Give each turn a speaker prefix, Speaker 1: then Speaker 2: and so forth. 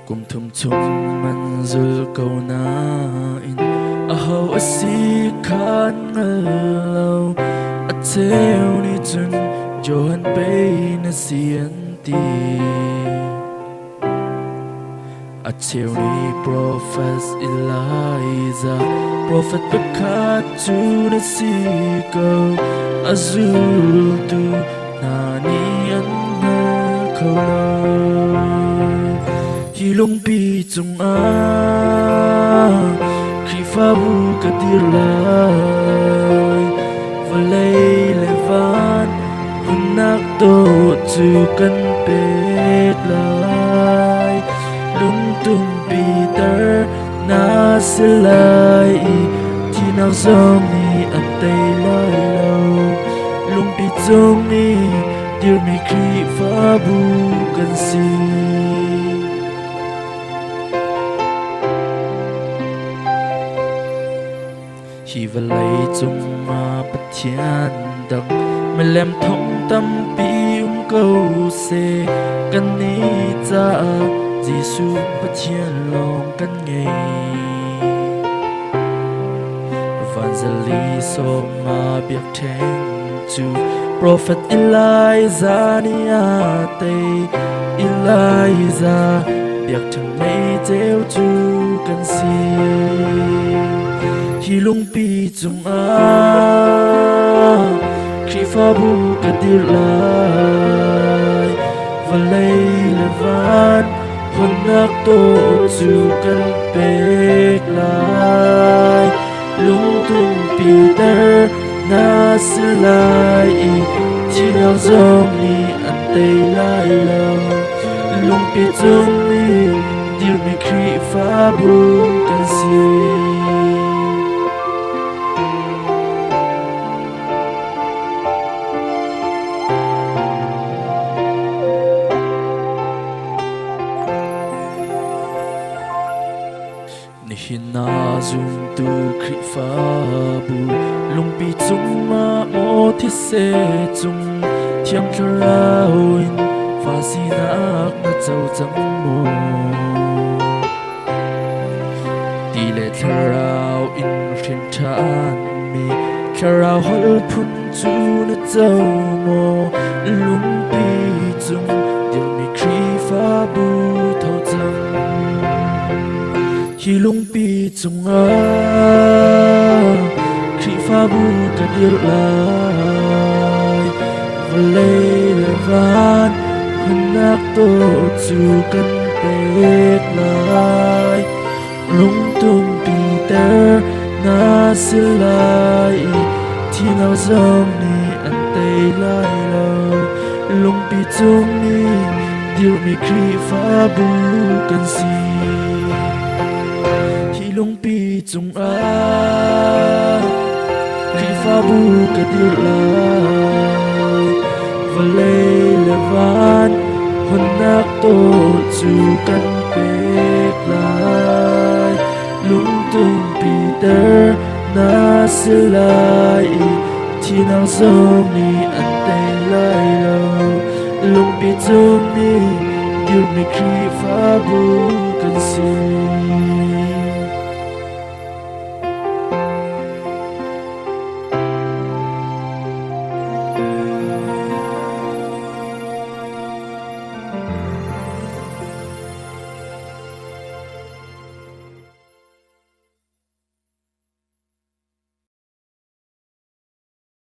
Speaker 1: kum thum chung man zul ko na in a ho a si khan ngalo a teu ni chun johan pe na sian ti a teu ni prophet Elijah prophet bekat chu na si ko azul tu na ni an na ko hi long pi chung a khi fa bu ka tir lai va lei le van hun nak to chu kan pet lai lung tung Peter na silai thi nak zong ni an tei lai lo lung pi chung ni dear me khi fa bu kan si hi va lei chung ma pathian dang me lem thong tam pi câu se kan ni cha Giêsu pathian long kan ngei evangelist so ma biak theng chu prophet Elijah ni ate Elijah biak thang mei teu chu kan si hi lung pi chung a khi fa bu ka dir lai va lei le van hun nak to chu kan pek lai lung tung Peter na silai chi nào zong ni an tei lai lo lung pi chung ni dir mi khi fa bu kan si hina zum tu khri fa bu lung pi chung ma mo thi se chung thiam thrau in fa si nak na chau chang mo ti le thrau in thin than mi thrau hol phun chu na chau mo lung pi chung dil mi khri fa bu thau chang hi lung pi chung a khi fa bu ka dir lai va lei le van hun nak to chu kan pek lai lung tung Peter na silai thi nào zong ni an tei lai lo lung pi chung ni dir mi khi fa bu kan si lung pi chung a khi fa bu ka dir lai va lei le van hun nak to chu kan pek lai lung tung Peter na silai thi nào zong ni an tei lai lo lung pi chung ni dir mi khi fa bu kan si